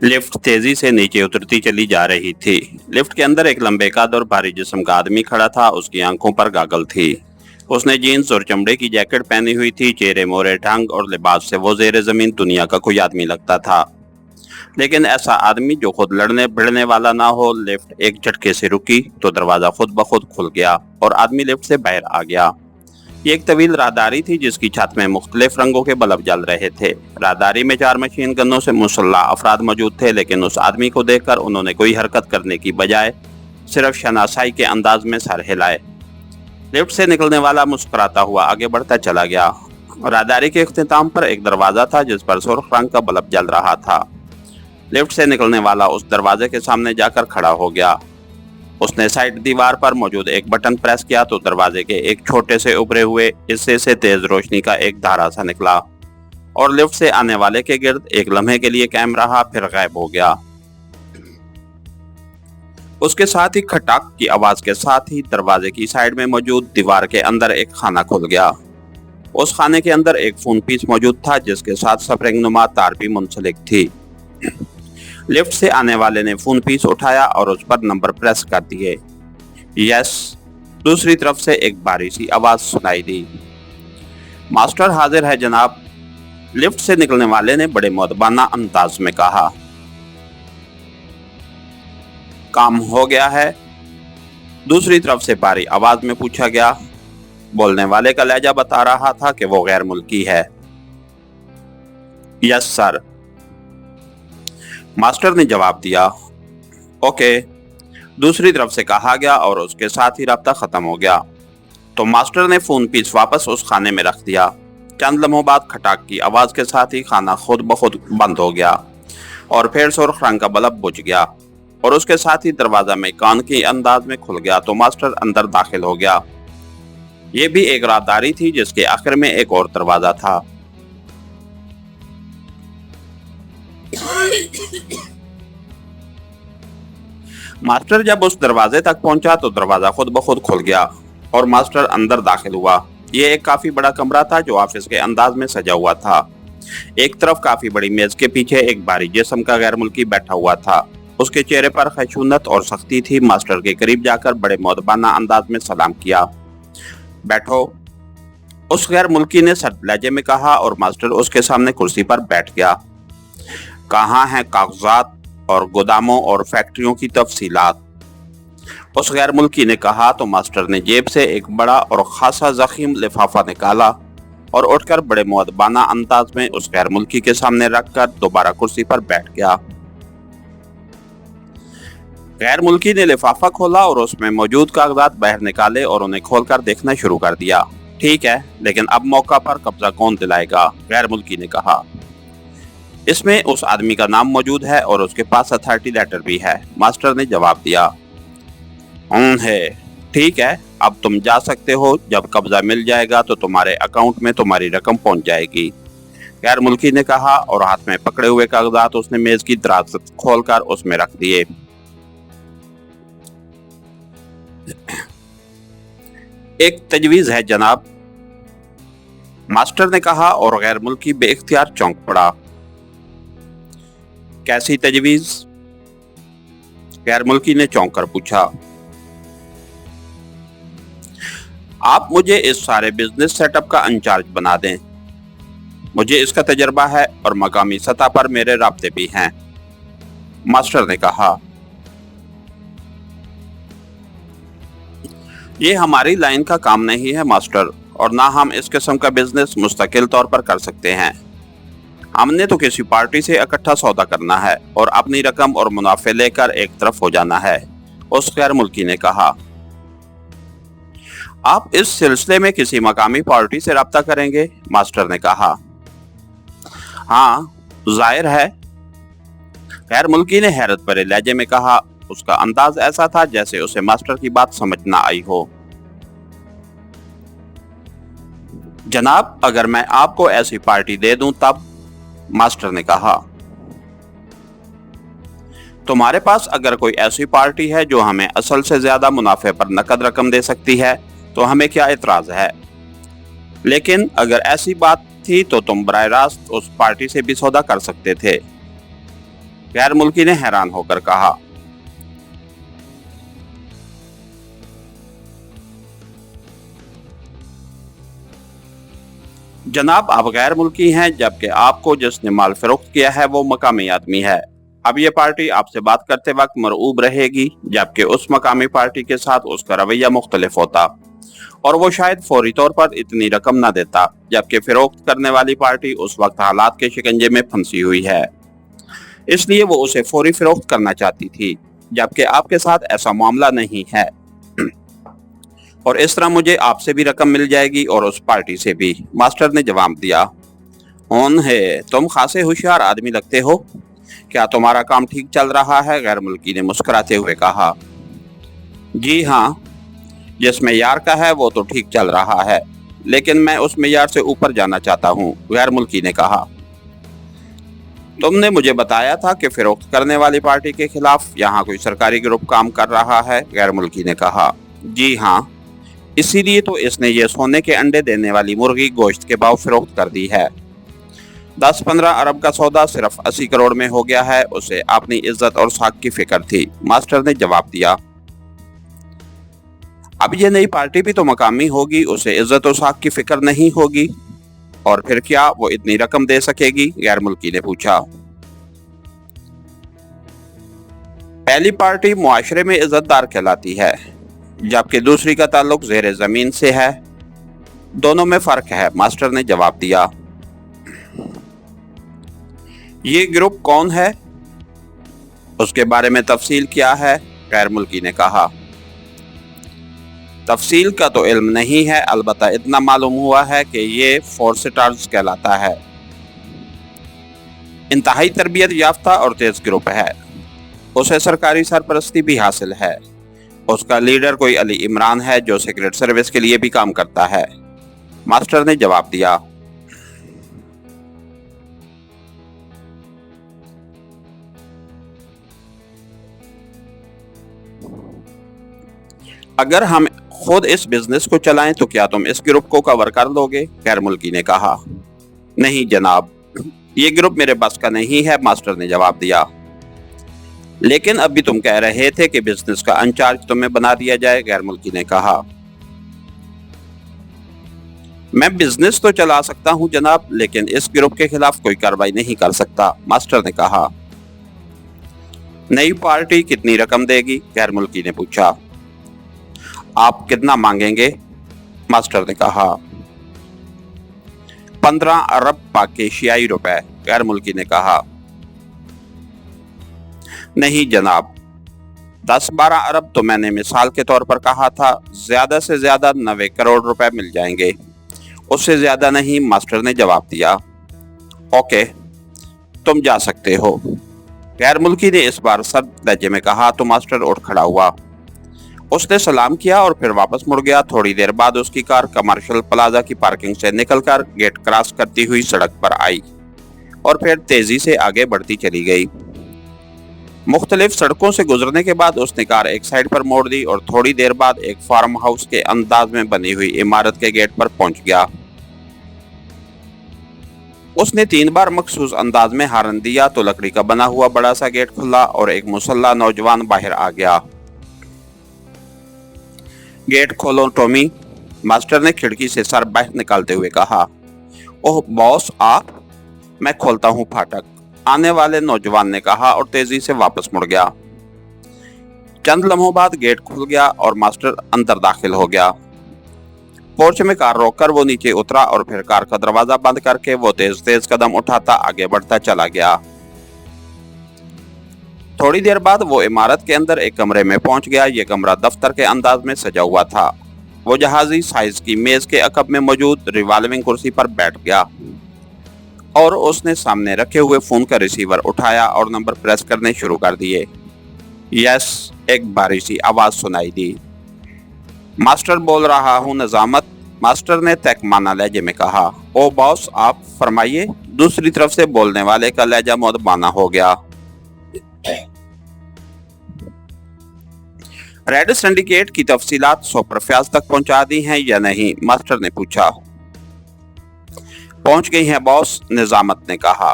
Lift तेजी से नीचे उतरती चली जा रही थी। लिफ्ट के अंदर एक लंबे कद और भारी जिस्म का आदमी खड़ा था। उसकी आंखों पर गागल थी। उसने जीन्स और चमड़े की जैकेट पहनी हुई थी। चेहरे मोरे ढंग और लिबास से वो जेर जमीन दुनिया का कोई आदमी लगता था, लेकिन ऐसा आदमी जो खुद लड़ने भिड़ने वाला ना हो। लिफ्ट एक झटके से रुकी तो दरवाजा खुद ब खुद खुल गया और आदमी लिफ्ट से बाहर आ गया। ये एक तवील राहदारी थी जिसकी छत में मुख्तलिफ रंगों के बल्ब जल रहे थे। राहदारी में 4 मशीन गनों से मुसल्लह अफराद मौजूद थे, लेकिन उस आदमी को देखकर उन्होंने कोई हरकत करने की बजाय सिर्फ शनासाई के अंदाज में सर हिलाए। लिफ्ट से निकलने वाला मुस्कुराता हुआ आगे बढ़ता चला गया। राहदारी के इख्तिताम पर एक दरवाजा था जिस पर सुर्ख रंग का बल्ब जल रहा था। लिफ्ट से निकलने वाला उस दरवाजे के सामने जाकर खड़ा हो गया। उसने साइड दीवार पर मौजूद एक बटन प्रेस किया तो दरवाजे के एक छोटे से उभरे हुए हिस्से से तेज रोशनी का एक धारा सा निकला और लिफ्ट से आने वाले के गिर्द एक लम्हे के लिए कायम रहा, फिर गायब हो गया। उसके साथ ही खटाक की आवाज के साथ ही दरवाजे की साइड में मौजूद दीवार के अंदर एक खाना खुल गया। उस खाने के अंदर एक फोन पीस मौजूद था जिसके साथ स्प्रिंग नुमा तार भी मुंसलिक थी। लिफ्ट से आने वाले ने फोन पीस उठाया और उस पर नंबर प्रेस कर दिए। यस। दूसरी तरफ से एक बारीक सी आवाज सुनाई दी। मास्टर हाजिर है जनाब, लिफ्ट से निकलने वाले ने बड़े मुअद्दबाना अंदाज में कहा। काम हो गया है? दूसरी तरफ से बारी आवाज में पूछा गया। बोलने वाले का लहजा बता रहा था कि वो गैर मुल्की है। यस सर, मास्टर ने जवाब दिया। ओके, दूसरी तरफ से कहा गया और उसके साथ ही राब्ता खत्म हो गया। तो मास्टर ने फोन पीस वापस उस खाने में रख दिया। चंद लम्हों बाद खटाक की आवाज के साथ ही खाना खुद ब खुद बंद हो गया और फिर सुर्ख रंग का बल्ब बुझ गया और उसके साथ ही दरवाजा में कान के अंदाज में खुल गया तो मास्टर अंदर दाखिल हो गया। ये भी एक राहदारी थी जिसके आखिर में एक और दरवाजा था। मास्टर जब उस दरवाजे तक पहुंचा तो दरवाजा खुद ब खुद खुल गया और मास्टर अंदर दाखिल हुआ। ये एक काफी बड़ा कमरा था जो ऑफिस के अंदाज में सजा हुआ था। एक तरफ काफी बड़ी मेज के पीछे एक भारी जिस्म का गैर मुल्की बैठा हुआ था। उसके चेहरे पर खशूनत और सख्ती थी। मास्टर के करीब जाकर बड़े मुअद्दबाना अंदाज में सलाम किया। बैठो, उस गैर मुल्की ने सर्द लहजे में कहा और मास्टर उसके सामने कुर्सी पर बैठ गया। कहाँ हैं कागजात और गोदामों और फैक्ट्रियों की तफसीलात? उस गैर मुल्की ने कहा तो मास्टर ने जेब से एक बड़ा और खासा जख्म लिफाफा निकाला और उठकर बड़े मुअद्दबाना अंदाज में उस गैर मुल्की के सामने रखकर दोबारा कुर्सी पर बैठ गया। गैर मुल्की ने लिफाफा खोला और उसमें मौजूद कागजात बाहर निकाले और उन्हें खोलकर देखना शुरू कर दिया। ठीक है, लेकिन अब मौका पर कब्जा कौन दिलाएगा? गैर मुल्की ने कहा। इसमें उस आदमी का नाम मौजूद है और उसके पास अथॉरिटी लेटर भी है, मास्टर ने जवाब दिया। है, ठीक है, अब तुम जा सकते हो। जब कब्जा मिल जाएगा तो तुम्हारे अकाउंट में तुम्हारी रकम पहुंच जाएगी, गैर मुल्की ने कहा और हाथ में पकड़े हुए कागजात उसने मेज की दराज खोलकर उसमें रख दिए। एक तजवीज है जनाब, मास्टर ने कहा और गैर मुल्की बेइख्तियार चौंक पड़ा। कैसी तजवीज? गैर मुल्की ने चौंक कर पूछा। आप मुझे इस सारे बिजनेस सेटअप का इंचार्ज बना दें। मुझे इसका तजर्बा है और मकामी सतह पर मेरे राब्ते भी हैं, मास्टर ने कहा। ये हमारी लाइन का काम नहीं है मास्टर, और ना हम इस किस्म का बिजनेस मुस्तकिल तौर पर कर सकते हैं। हमने तो किसी पार्टी से इकट्ठा सौदा करना है और अपनी रकम और मुनाफे लेकर एक तरफ हो जाना है, उस गैर मुल्की ने कहा। आप इस सिलसिले में किसी मकामी पार्टी से राब्ता करेंगे? मास्टर ने कहा। हाँ, जाहिर है, गैर मुल्की ने हैरत भरे लहजे में कहा। उसका अंदाज ऐसा था जैसे उसे मास्टर की बात समझ ना आई हो। जनाब, अगर मैं आपको ऐसी पार्टी दे दूं तब? मास्टर ने कहा। तुम्हारे पास अगर कोई ऐसी पार्टी है जो हमें असल से ज्यादा मुनाफे पर नकद रकम दे सकती है तो हमें क्या एतराज है, लेकिन अगर ऐसी बात थी तो तुम बराह रास्त उस पार्टी से भी सौदा कर सकते थे। गैर मुल्की ने हैरान होकर कहा। जनाब, आप गैर मुल्की हैं, जबकि आपको जिसने माल फरोख्त किया है वो मकामी आदमी है। अब ये पार्टी आपसे बात करते वक्त मरऊब रहेगी, जबकि उस मकामी पार्टी के साथ उसका रवैया मुख्तलिफ होता और वो शायद फौरी तौर पर इतनी रकम न देता, जबकि फरोख्त करने वाली पार्टी उस वक्त हालात के शिकंजे में फंसी हुई है, इसलिए वो उसे फौरी फरोख्त करना चाहती थी, जबकि आपके साथ ऐसा मामला नहीं है। और इस तरह मुझे आपसे भी रकम मिल जाएगी और उस पार्टी से भी, मास्टर ने जवाब दिया। है, तुम खासे होशियार आदमी लगते हो। क्या तुम्हारा काम ठीक चल रहा है? गैर मुल्की ने मुस्कुराते हुए कहा। जी हाँ, जिस मेयार का है वो तो ठीक चल रहा है, लेकिन मैं उस मेयार से ऊपर जाना चाहता हूँ, गैर मुल्की ने कहा। तुमने मुझे बताया था कि फरोख्त करने वाली पार्टी के खिलाफ यहाँ कोई सरकारी ग्रुप काम कर रहा है, गैर मुल्की ने कहा। जी हाँ, इसीलिए तो इसने ये सोने के अंडे देने वाली मुर्गी गोश्त के भाव फरोख्त कर दी है। 10-15 अरब का सौदा सिर्फ 80 करोड़ में हो गया है। उसे अपनी इज्जत और साख की फिक्र थी, मास्टर ने जवाब दिया। अब ये नई पार्टी भी तो मकामी होगी, उसे इज्जत और साख की फिक्र नहीं होगी, और फिर क्या वो इतनी रकम दे सकेगी? गैर मुल्की ने पूछा। पहली पार्टी मुआशरे में इज्जतदार कहलाती है, जबकि दूसरी का ताल्लुक ज़ेरे ज़मीन से है। दोनों में फर्क है, मास्टर ने जवाब दिया। ये ग्रुप कौन है? उसके बारे में तफसील क्या है? गैर मुल्की ने कहा। तफसील का तो इल्म नहीं है, अलबत्ता इतना मालूम हुआ है कि ये फोर्सेटार्स कहलाता है। इंतहाई तरबियत याफ्ता और तेज ग्रुप है। उसे सरकारी सरपरस्ती भी हासिल है। उसका लीडर कोई अली इमरान है जो सीक्रेट सर्विस के लिए भी काम करता है, मास्टर ने जवाब दिया। अगर हम खुद इस बिजनेस को चलाएं तो क्या तुम इस ग्रुप को कवर कर लोगे? गैर मुल्की ने कहा। नहीं जनाब, ये ग्रुप मेरे बस का नहीं है, मास्टर ने जवाब दिया। लेकिन अभी तुम कह रहे थे कि बिजनेस का इंचार्ज तुम्हें बना दिया जाए, गैर मुल्की ने कहा। मैं बिजनेस तो चला सकता हूं जनाब, लेकिन इस ग्रुप के खिलाफ कोई कार्रवाई नहीं कर सकता, मास्टर ने कहा। नई पार्टी कितनी रकम देगी? गैर मुल्की ने पूछा। आप कितना मांगेंगे? मास्टर ने कहा। 15 अरब पाकिस्तानी रुपए, गैर मुल्की ने कहा। नहीं जनाब, 10-12 अरब तो मैंने मिसाल के तौर पर कहा था, ज्यादा से ज्यादा 90 करोड़ रुपए मिल जाएंगे, उससे ज्यादा नहीं, मास्टर ने जवाब दिया। ओके, तुम जा सकते हो, गैर मुल्की ने इस बार सर्द लहजे में कहा तो मास्टर उठ खड़ा हुआ। उसने सलाम किया और फिर वापस मुड़ गया। थोड़ी देर बाद उसकी कार कमर्शियल प्लाजा की पार्किंग से निकलकर गेट क्रॉस करती हुई सड़क पर आई और फिर तेजी से आगे बढ़ती चली गई। मुख्तलिफ सड़कों से गुजरने के बाद उसने कार एक साइड पर मोड़ दी और थोड़ी देर बाद एक फार्म हाउस के अंदाज में बनी हुई इमारत के गेट पर पहुंच गया। उसने 3 बार मखसूस अंदाज में हारन दिया तो लकड़ी का बना हुआ बड़ा सा गेट खुला और एक मुसल्ला नौजवान बाहर आ गया। गेट खोलो टॉमी, मास्टर ने खिड़की से सर बाहर निकालते हुए कहा। ओह बॉस, आप? मैं खोलता हूँ फाटक, आने वाले नौजवान ने कहा और तेजी से वापस मुड़ गया। चंद लम्हों बाद गेट खुल गया और मास्टर अंदर दाखिल हो गया। पोर्च में कार रोककर वो नीचे उतरा और फिर कार का दरवाजा बंद करके वो तेज तेज कदम उठाता आगे बढ़ता चला गया। थोड़ी देर बाद वो इमारत के अंदर एक कमरे में पहुंच गया। ये कमरा दफ्तर के अंदाज में सजा हुआ था। वो जहाजी साइज की मेज के अकब में मौजूद रिवॉल्विंग कुर्सी पर बैठ गया और उसने सामने रखे हुए फोन का रिसीवर उठाया और नंबर प्रेस करने शुरू कर दिए। यस, एक बारीक सी आवाज सुनाई दी। मास्टर बोल रहा हूँ निजामत, मास्टर ने तहकमाना लहजे में कहा। ओ बॉस, आप फरमाइए, दूसरी तरफ से बोलने वाले का लहजा मुअद्दबाना हो गया। रेड सिंडिकेट की तफसीलात सुपरफास्ट तक पहुंचा दी हैं या नहीं? मास्टर ने पूछा। पहुंच गई हैं बॉस, निजामत ने कहा।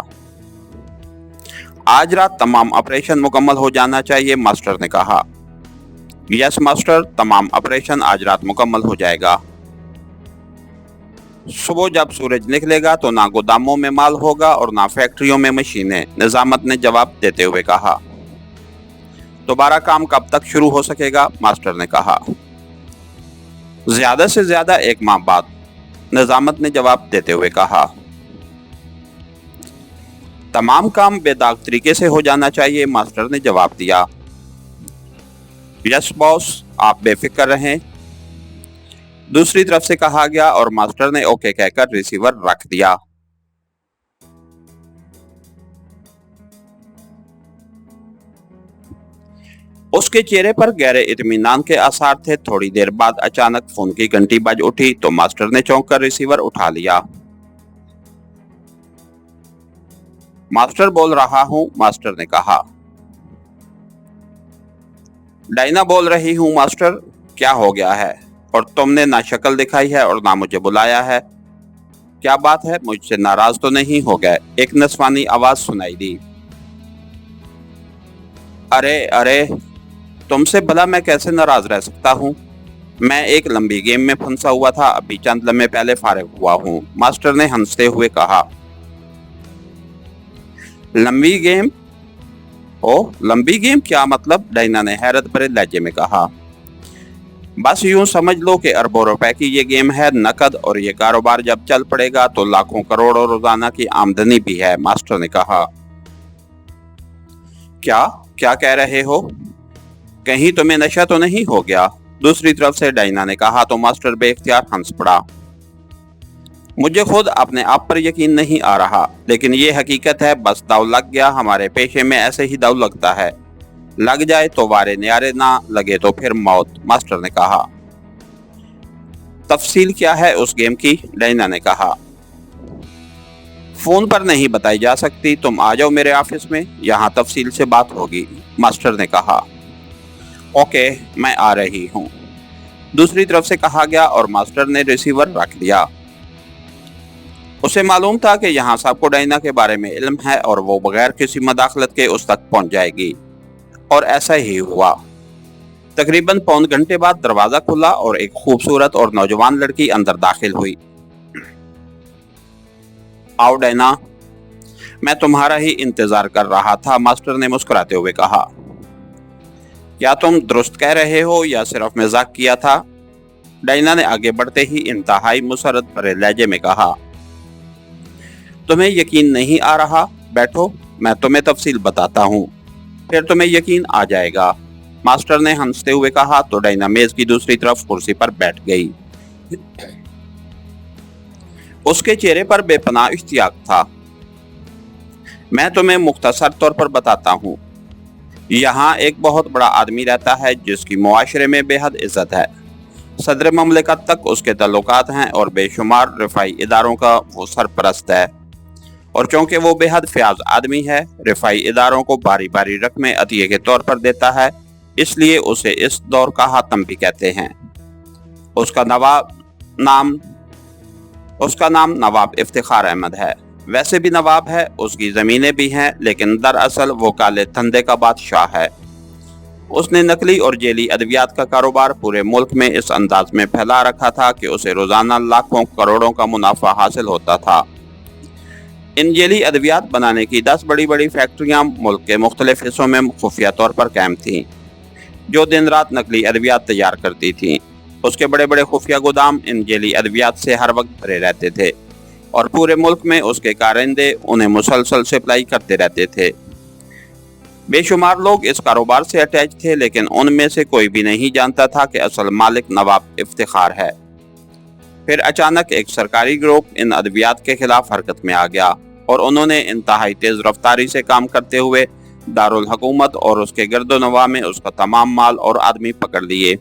आज रात तमाम ऑपरेशन मुकम्मल हो जाना चाहिए, मास्टर ने कहा। यस मास्टर, तमाम ऑपरेशन आज रात मुकम्मल हो जाएगा। सुबह जब सूरज निकलेगा तो ना गोदामों में माल होगा और ना फैक्ट्रियों में मशीनें, निजामत ने जवाब देते हुए कहा। दोबारा काम कब तक शुरू हो सकेगा, मास्टर ने कहा। ज्यादा से ज्यादा 1 माह बाद, निजामत ने जवाब देते हुए कहा। तमाम काम बेदाग तरीके से हो जाना चाहिए, मास्टर ने जवाब दिया। यस बॉस, आप बेफिक्र रहें, दूसरी तरफ से कहा गया और मास्टर ने ओके कहकर रिसीवर रख दिया। उसके चेहरे पर गहरे इत्मीनान के आसार थे। थोड़ी देर बाद अचानक फोन की घंटी बज उठी तो मास्टर ने चौंक कर रिसीवर उठा लिया। मास्टर बोल रहा हूं, मास्टर ने कहा। डायना बोल रही हूं मास्टर, क्या हो गया है? और तुमने ना शक्ल दिखाई है और ना मुझे बुलाया है, क्या बात है? मुझसे नाराज तो नहीं हो गए? एक नस्वानी आवाज सुनाई दी। अरे अरे, तुमसे भला मैं कैसे नाराज रह सकता हूँ? मैं एक लंबी गेम में फंसा हुआ था, अभी चंद लम्हे पहले फारिग हुआ हूँ, मास्टर ने हंसते हुए कहा। लंबी गेम? ओ, लंबी गेम क्या मतलब? डायना ने हैरत भरे लहजे में कहा। बस यूं समझ लो कि अरबों रुपए की ये गेम है, नकद, और ये कारोबार जब चल पड़ेगा तो लाखों करोड़ों रोजाना की आमदनी भी है, मास्टर ने कहा। क्या क्या कह रहे हो? कहीं तुम्हें नशा तो नहीं हो गया? दूसरी तरफ से डायना ने कहा तो मास्टर बेख्तियार हंस पड़ा। मुझे खुद अपने आप पर यकीन नहीं आ रहा, लेकिन ये हकीकत है, बस दाव लग गया। हमारे पेशे में ऐसे ही दाव लगता है, लग जाए तो वारे न्यारे, ना लगे तो फिर मौत, मास्टर ने कहा। तफसील क्या है उस गेम की? डायना ने कहा। फोन पर नहीं बताई जा सकती, तुम आ जाओ मेरे ऑफिस में, यहाँ तफसील से बात होगी, मास्टर ने कहा। ओके, मैं आ रही हूँ, दूसरी तरफ से कहा गया और मास्टर ने रिसीवर रख दिया। उसे मालूम था कि यहाँ सबको डायना के बारे में इल्म है और वो बगैर किसी मदाखलत के उस तक पहुंच जाएगी, और ऐसा ही हुआ। तकरीबन पौन घंटे बाद दरवाजा खुला और एक खूबसूरत और नौजवान लड़की अंदर दाखिल हुई। आओ डायना, मैं तुम्हारा ही इंतजार कर रहा था, मास्टर ने मुस्कुराते हुए कहा। क्या तुम दुरुस्त कह रहे हो या सिर्फ मजाक किया था? डायना ने आगे बढ़ते ही इंतहाई मुसरत भरे लहजे में कहा। तुम्हें यकीन नहीं आ रहा? बैठो, मैं तुम्हें तफसील बताता हूँ, फिर तुम्हें यकीन आ जाएगा, मास्टर ने हंसते हुए कहा तो डायना मेज की दूसरी तरफ कुर्सी पर बैठ गई। उसके चेहरे पर बेपनाह इश्तियाक था। मैं तुम्हें मुख्तसर तौर पर बताता हूँ। यहाँ एक बहुत बड़ा आदमी रहता है जिसकी मुआशरे में बेहद इज्जत है। सदर ममलिकत तक उसके ताल्लुकात हैं और बेशुमार रिफाई इदारों का वो सरपरस्त है। और चूंकि वो बेहद फयाज आदमी है, रिफाई इदारों को बारी बारी रकमें अतिये के तौर पर देता है, इसलिए उसे इस दौर का हातम भी कहते हैं। उसका नाम नवाब इफ्तिखार अहमद है। वैसे भी नवाब है, उसकी जमीनें भी हैं, लेकिन दरअसल वो काले धंधे का बादशाह है। उसने नकली और जेली अद्वियात का कारोबार पूरे मुल्क में इस अंदाज में फैला रखा था कि उसे रोजाना लाखों करोड़ों का मुनाफा हासिल होता था। इन जेली अद्वियात बनाने की 10 बड़ी बड़ी फैक्ट्रियां मुल्क के मुख्तलिफ हिस्सों में खुफिया तौर पर कायम थीं, जो दिन रात नकली अद्वियात तैयार करती थीं। उसके बड़े बड़े खुफिया गोदाम इन जेली अद्वियात से हर वक्त भरे रहते थे और पूरे मुल्क में उसके कारिंदे उन्हें मुसलसल सप्लाई करते रहते थे। बेशुमार लोग इस कारोबार से अटैच थे, लेकिन उनमें से कोई भी नहीं जानता था कि असल मालिक नवाब इफ्तिखार है। फिर अचानक एक सरकारी ग्रुप इन अद्वियात के खिलाफ हरकत में आ गया और उन्होंने इंतहाई तेज रफ्तारी से काम करते हुए दारुल हुकूमत और उसके गर्दोनवा में उसका तमाम माल और आदमी पकड़ लिए।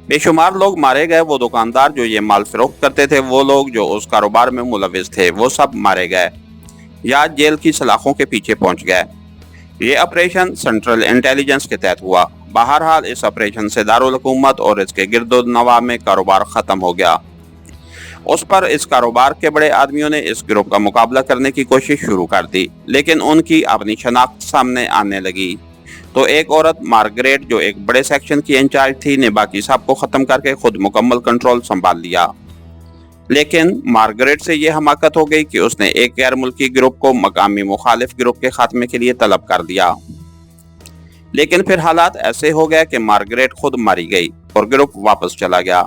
बेशुमार लोग मारे गए। वो दुकानदार जो ये माल फरोख्त करते थे, वो लोग जो उस कारोबार में मुलविस थे, वो सब मारे गए या जेल की सलाखों के पीछे पहुंच गए। ये ऑपरेशन सेंट्रल इंटेलिजेंस के तहत हुआ। बहरहाल इस ऑपरेशन से दारुल हुकूमत और इसके गिरदोनवा में कारोबार खत्म हो गया। उस पर इस कारोबार के बड़े आदमियों ने इस गिरोह का मुकाबला करने की कोशिश शुरू कर दी, लेकिन उनकी अपनी शनाख्त सामने आने लगी। तो एक औरत मार्गरेट, जो एक बड़े सेक्शन की इंचार्ज थी, ने बाकी सबको खत्म करके खुद मुकम्मल कंट्रोल संभाल लिया। लेकिन मार्गरेट से यह हमाकत हो गई कि उसने एक गैर मुल्की गिरोह को मकामी मुखालिफ गिरोह के खात्मे के लिए तलब कर दिया। लेकिन फिर हालात ऐसे हो गए कि मार्गरेट खुद मारी गई और गिरोह वापस चला गया,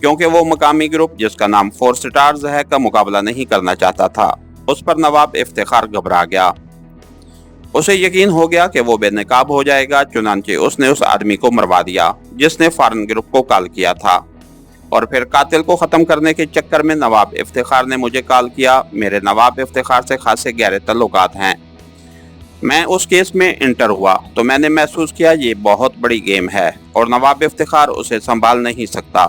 क्योंकि वो मकामी गिरोह, जिसका नाम 4 स्टार्स है, का मुकाबला नहीं करना चाहता था। उस पर नवाब इफ्तिखार घबरा गया। उसे यकीन हो गया कि वो बेनकाब हो जाएगा, चुनांचे उसने उस आदमी को मरवा दिया जिसने फॉरेन गिरोह को कॉल किया था। और फिर कातिल को खत्म करने के चक्कर में नवाब इफ्तिखार ने मुझे कॉल किया। मेरे नवाब इफ्तिखार से खासे गहरे तल्लुकात हैं। मैं उस केस में इंटर हुआ तो मैंने महसूस किया ये बहुत बड़ी गेम है और नवाब इफ्तिखार उसे संभाल नहीं सकता।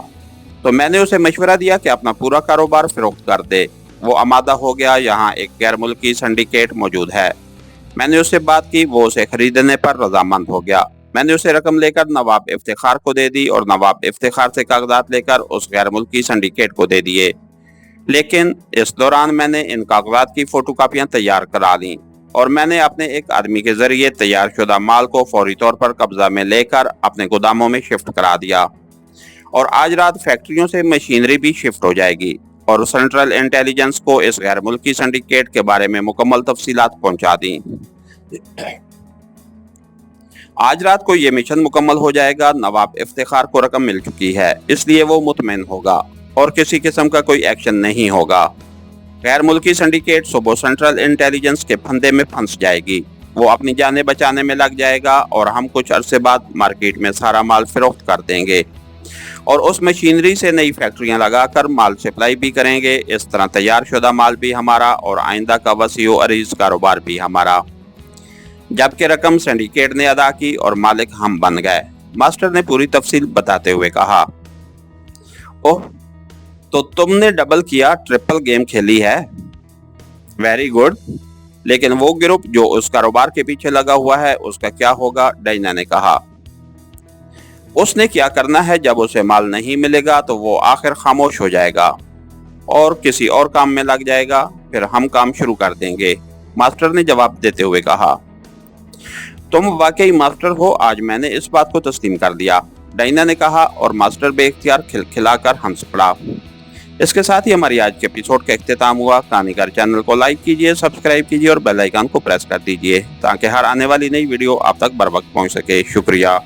तो मैंने उसे मशवरा दिया कि अपना पूरा कारोबार फरोख्त कर दे। वो आमादा हो गया। यहाँ एक गैर मुल्की सिंडिकेट मौजूद है। मैंने उससे बात की, वो उसे खरीदने पर रजामंद हो गया। मैंने उसे रकम लेकर नवाब इफ्तिखार को दे दी और नवाब इफ्तिखार से कागजात लेकर उस गैर मुल्की सिंडिकेट को दे दिए। लेकिन इस दौरान मैंने इन कागजात की फोटोकॉपियां तैयार करा ली और मैंने अपने एक आदमी के जरिए तैयार शुदा माल को फौरी तौर पर कब्जा में लेकर अपने गोदामों में शिफ्ट करा दिया। और आज रात फैक्ट्रियों से मशीनरी भी शिफ्ट हो जाएगी और सेंट्रल इंटेलिजेंस को इस गैर मुल्की सिंडिकेट के बारे में मुकम्मल तफसीलात पहुंचा दी। आज रात को ये मिशन मुकम्मल हो जाएगा। नवाब इफ्तिखार को रकम मिल चुकी है, इसलिए वो मुतमईन होगा और किसी किस्म का कोई एक्शन नहीं होगा। गैर मुल्की सिंडिकेट सुबह सेंट्रल इंटेलिजेंस के फंदे में फंस जाएगी। वो अपनी जानें बचाने में लग जाएगा और हम कुछ अरसे बाद मार्केट में सारा माल फरोख्त कर देंगे और उस मशीनरी से नई फैक्ट्रियां लगाकर माल सप्लाई भी करेंगे। इस तरह तैयार शुदा माल भी हमारा और आइंदा का वसीओ अरीज कारोबार भी हमारा। जबकि रकम सिंडिकेट ने अदा की और मालिक हम बन गए। मास्टर ने पूरी तफसील बताते हुए कहा, ओह, तो तुमने डबल किया, ट्रिपल गेम खेली है। Very good. लेकिन वो गिरोह जो उस कारोबार के पीछे लगा हुआ है, उसका क्या होगा? डायना ने कहा। उसने क्या करना है, जब उसे माल नहीं मिलेगा तो वो आखिर खामोश हो जाएगा और किसी और काम में लग जाएगा। फिर हम काम शुरू कर देंगे, मास्टर ने जवाब देते हुए कहा। तुम वाकई मास्टर हो, आज मैंने इस बात को तस्लीम कर दिया, डायना ने कहा और मास्टर बेइख्तियार खिलखिलाकर हंस पड़ा। इसके साथ ही हमारी आज के एपिसोड का इख्तिताम हुआ। कहानीकार चैनल को लाइक कीजिए, सब्सक्राइब कीजिए और बेल आइकन को प्रेस कर दीजिए ताकि हर आने वाली नई वीडियो आप तक बर वक्त पहुंच सके। शुक्रिया।